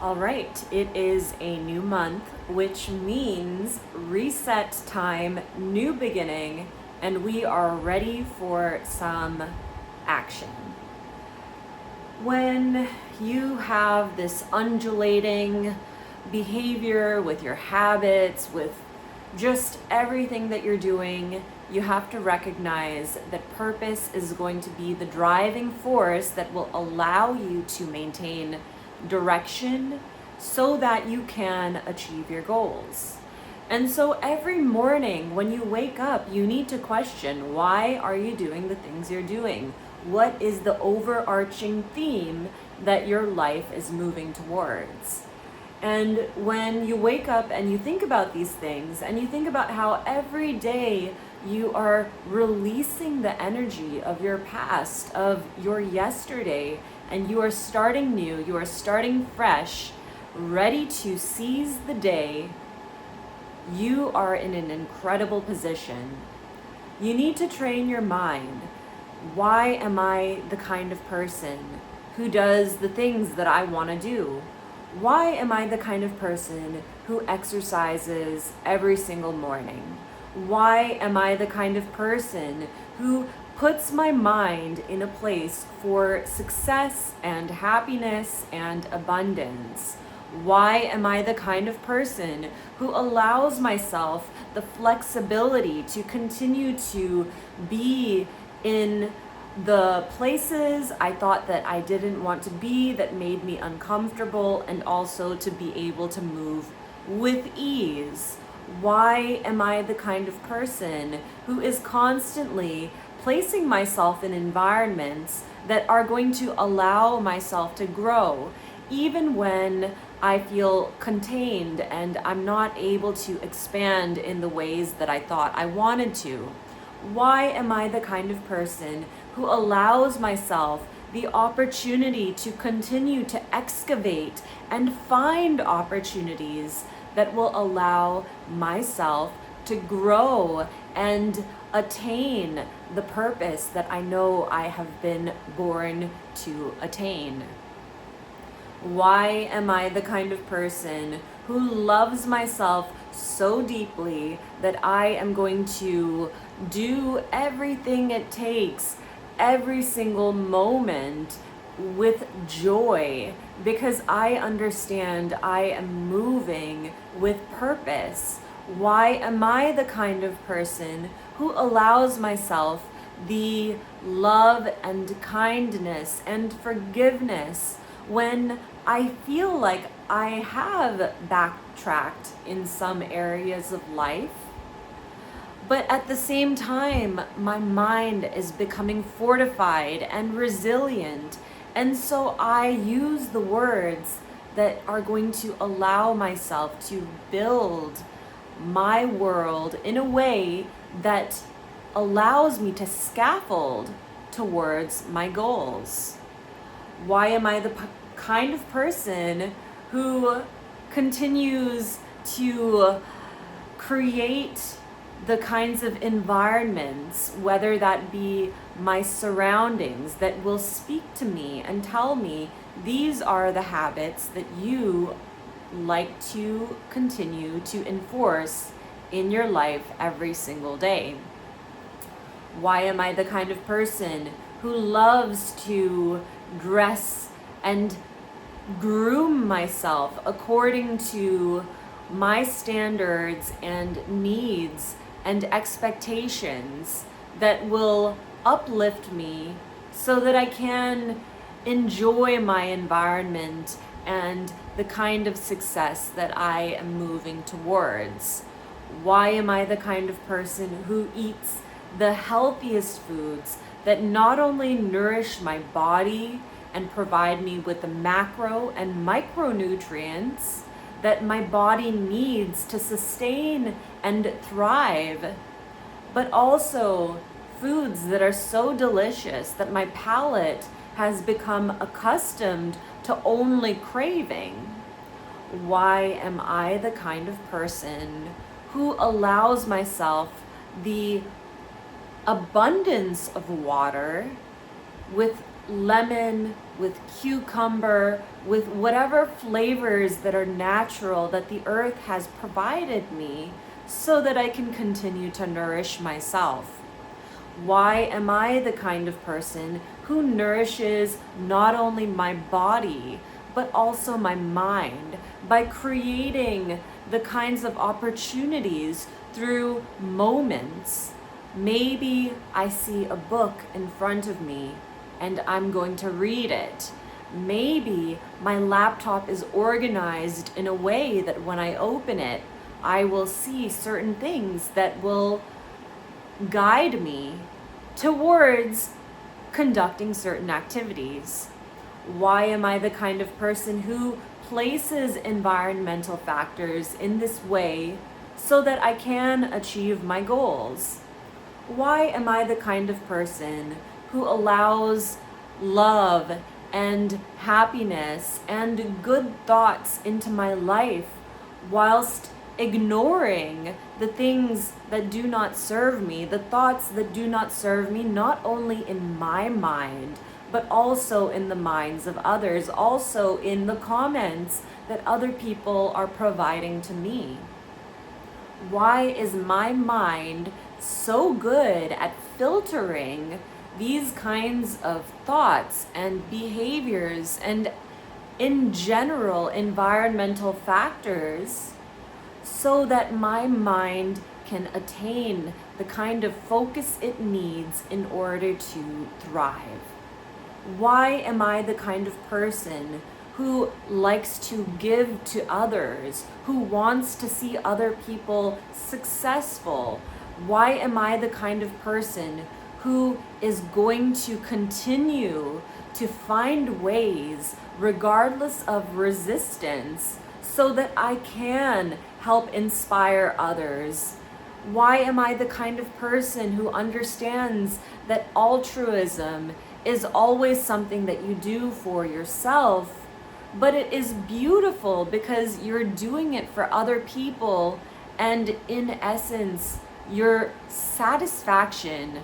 All right, it is a new month, which means reset time, new beginning, and we are ready for some action. When you have this undulating behavior with your habits, with just everything that you're doing, you have to recognize that purpose is going to be the driving force that will allow you to maintain direction so that you can achieve your goals. And so every morning when you wake up, you need to question, why are you doing the things you're doing? What is the overarching theme that your life is moving towards? And when you wake up and you think about these things, and you think about how every day you are releasing the energy of your past, of your yesterday, and you are starting new, you are starting fresh, ready to seize the day, you are in an incredible position. You need to train your mind. Why am I the kind of person who does the things that I want to do? Why am I the kind of person who exercises every single morning? Why am I the kind of person who puts my mind in a place for success and happiness and abundance? Why am I the kind of person who allows myself the flexibility to continue to be in the places I thought that I didn't want to be, that made me uncomfortable, and also to be able to move with ease? Why am I the kind of person who is constantly placing myself in environments that are going to allow myself to grow, even when I feel contained and I'm not able to expand in the ways that I thought I wanted to? Why am I the kind of person who allows myself the opportunity to continue to excavate and find opportunities that will allow myself to grow and attain the purpose that I know I have been born to attain? Why am I the kind of person who loves myself so deeply that I am going to do everything it takes, every single moment, with joy, because I understand I am moving with purpose? Why am I the kind of person who allows myself the love and kindness and forgiveness when I feel like I have backtracked in some areas of life? But at the same time, my mind is becoming fortified and resilient. And so I use the words that are going to allow myself to build my world in a way that allows me to scaffold towards my goals. Why am I the kind of person who continues to create the kinds of environments, whether that be my surroundings, that will speak to me and tell me these are the habits that you like to continue to enforce in your life every single day? Why am I the kind of person who loves to dress and groom myself according to my standards and needs and expectations that will uplift me so that I can enjoy my environment and the kind of success that I am moving towards? Why am I the kind of person who eats the healthiest foods that not only nourish my body and provide me with the macro and micronutrients that my body needs to sustain and thrive, but also foods that are so delicious that my palate has become accustomed to only craving? Why am I the kind of person who allows myself the abundance of water with lemon with cucumber, with whatever flavors that are natural that the earth has provided me so that I can continue to nourish myself? Why am I the kind of person who nourishes not only my body, but also my mind by creating the kinds of opportunities through moments? Maybe I see a book in front of me and I'm going to read it. Maybe my laptop is organized in a way that when I open it, I will see certain things that will guide me towards conducting certain activities. Why am I the kind of person who places environmental factors in this way so that I can achieve my goals? Why am I the kind of person who allows love and happiness and good thoughts into my life whilst ignoring the things that do not serve me, the thoughts that do not serve me, not only in my mind, but also in the minds of others, also in the comments that other people are providing to me? Why is my mind so good at filtering these kinds of thoughts and behaviors and, in general, environmental factors so that my mind can attain the kind of focus it needs in order to thrive? Why am I the kind of person who likes to give to others, who wants to see other people successful? Why am I the kind of person who is going to continue to find ways, regardless of resistance, so that I can help inspire others? Why am I the kind of person who understands that altruism is always something that you do for yourself, but it is beautiful because you're doing it for other people, and in essence, your satisfaction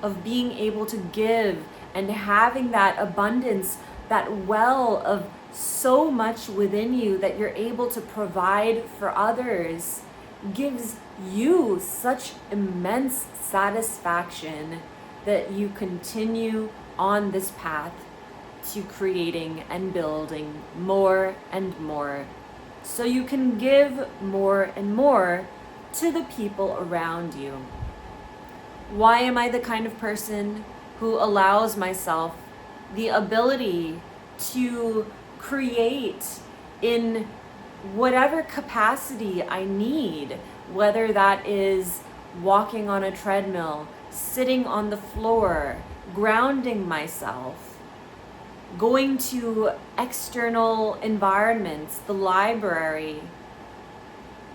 of being able to give and having that abundance, that well of so much within you that you're able to provide for others, gives you such immense satisfaction that you continue on this path to creating and building more and more, so you can give more and more to the people around you. Why am I the kind of person who allows myself the ability to create in whatever capacity I need, whether that is walking on a treadmill, sitting on the floor, grounding myself, going to external environments, the library,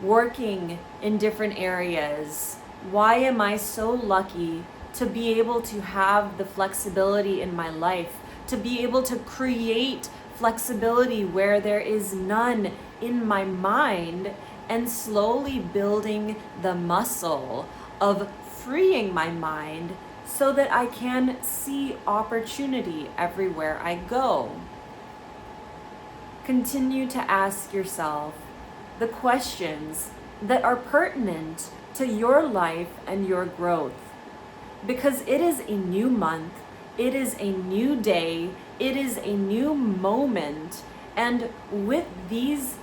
working in different areas? Why am I so lucky to be able to have the flexibility in my life, to be able to create flexibility where there is none in my mind, and slowly building the muscle of freeing my mind so that I can see opportunity everywhere I go? Continue to ask yourself the questions that are pertinent to your life and your growth, because it is a new month, it is a new day, it is a new moment, and with these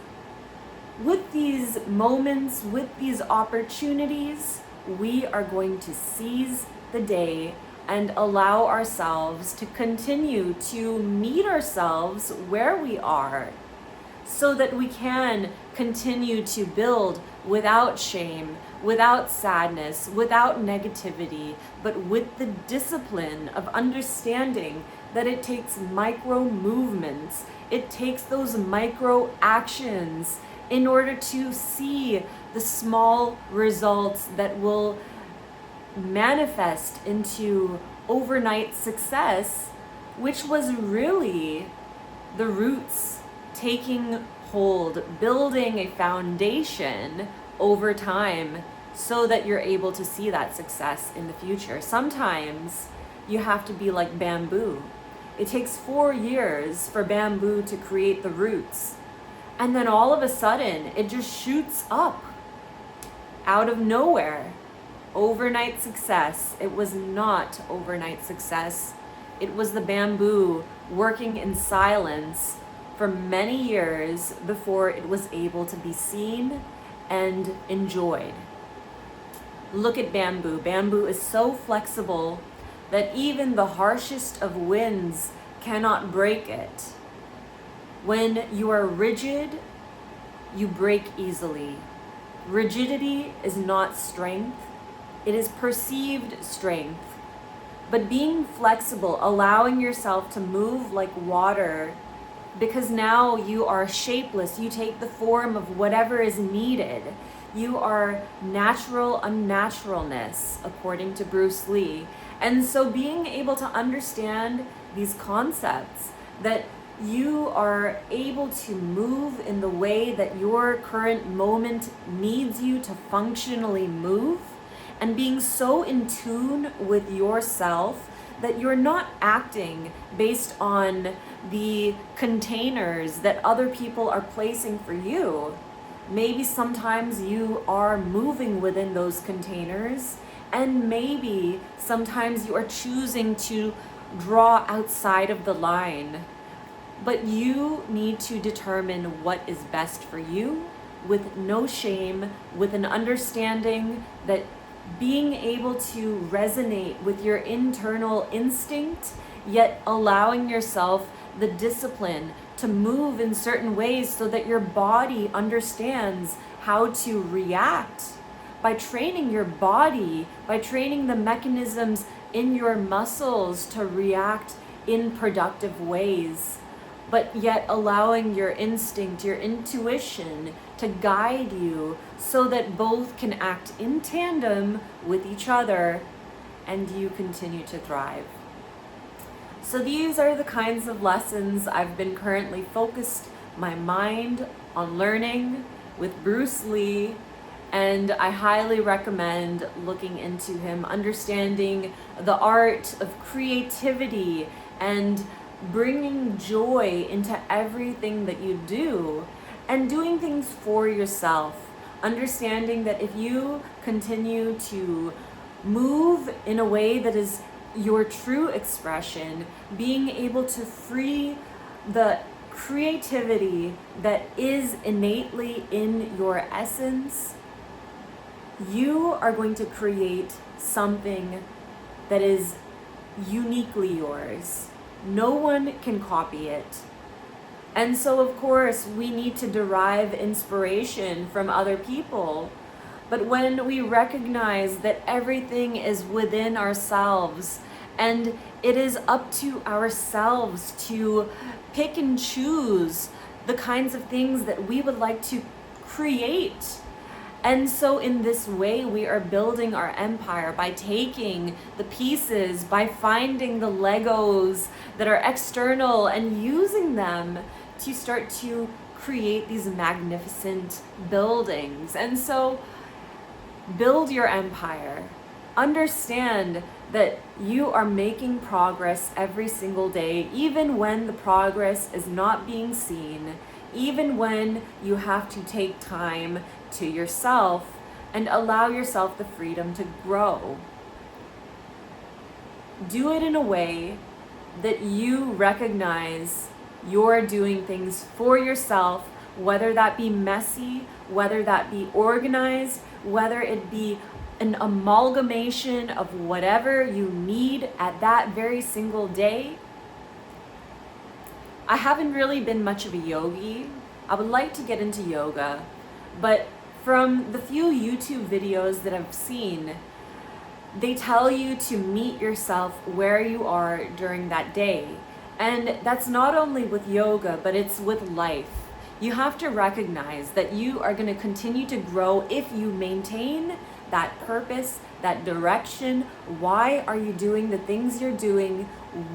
moments, with these opportunities, we are going to seize the day and allow ourselves to continue to meet ourselves where we are, so that we can continue to build without shame, without sadness, without negativity, but with the discipline of understanding that it takes micro movements, it takes those micro actions in order to see the small results that will manifest into overnight success, which was really the roots taking hold, building a foundation over time so that you're able to see that success in the future. Sometimes you have to be like bamboo. It takes 4 years for bamboo to create the roots. And then all of a sudden, it just shoots up out of nowhere. Overnight success. It was not overnight success. It was the bamboo working in silence for many years before it was able to be seen and enjoyed. Look at bamboo. Bamboo is so flexible that even the harshest of winds cannot break it. When you are rigid, you break easily. Rigidity is not strength, it is perceived strength. But being flexible, allowing yourself to move like water, because now you are shapeless, you take the form of whatever is needed. You are natural unnaturalness, according to Bruce Lee. And so being able to understand these concepts, that you are able to move in the way that your current moment needs you to functionally move, and being so in tune with yourself that you're not acting based on the containers that other people are placing for you. Maybe sometimes you are moving within those containers, and maybe sometimes you are choosing to draw outside of the line. But you need to determine what is best for you with no shame, with an understanding that being able to resonate with your internal instinct, yet allowing yourself the discipline to move in certain ways so that your body understands how to react. By training your body, by training the mechanisms in your muscles to react in productive ways, but yet allowing your instinct, your intuition to guide you so that both can act in tandem with each other and you continue to thrive. So these are the kinds of lessons I've been currently focused my mind on learning with Bruce Lee, and I highly recommend looking into him, understanding the art of creativity and bringing joy into everything that you do, and doing things for yourself, understanding that if you continue to move in a way that is your true expression, being able to free the creativity that is innately in your essence, you are going to create something that is uniquely yours. No one can copy it. And so, of course, we need to derive inspiration from other people. But when we recognize that everything is within ourselves, and it is up to ourselves to pick and choose the kinds of things that we would like to create. And so in this way, we are building our empire by taking the pieces, by finding the Legos that are external and using them to start to create these magnificent buildings. And so build your empire. Understand that you are making progress every single day, even when the progress is not being seen, even when you have to take time to yourself and allow yourself the freedom to grow. Do it in a way that you recognize you're doing things for yourself, whether that be messy, whether that be organized, whether it be an amalgamation of whatever you need at that very single day. I haven't really been much of a yogi. I would like to get into yoga, but from the few YouTube videos that I've seen, they tell you to meet yourself where you are during that day. And that's not only with yoga, but it's with life. You have to recognize that you are going to continue to grow if you maintain that purpose, that direction. Why are you doing the things you're doing?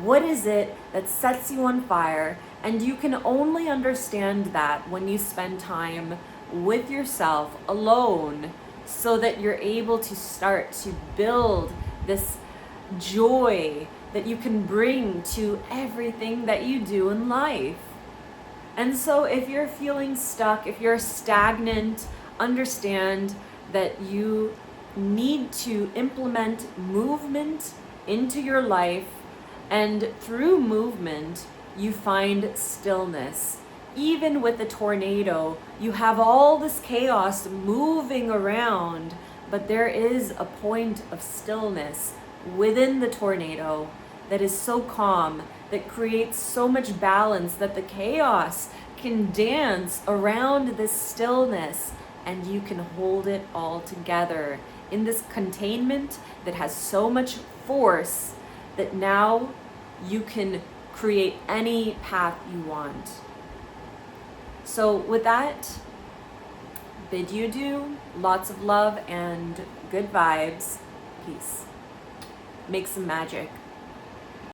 What is it that sets you on fire? And you can only understand that when you spend time with yourself alone, so that you're able to start to build this joy that you can bring to everything that you do in life. And so if you're feeling stuck, if you're stagnant, understand that you need to implement movement into your life, and through movement, you find stillness. Even with a tornado, you have all this chaos moving around, but there is a point of stillness within the tornado that is so calm, that creates so much balance, that the chaos can dance around this stillness, and you can hold it all together in this containment that has so much force that now you can create any path you want. So with that, bid you do lots of love and good vibes. Peace. Make some magic.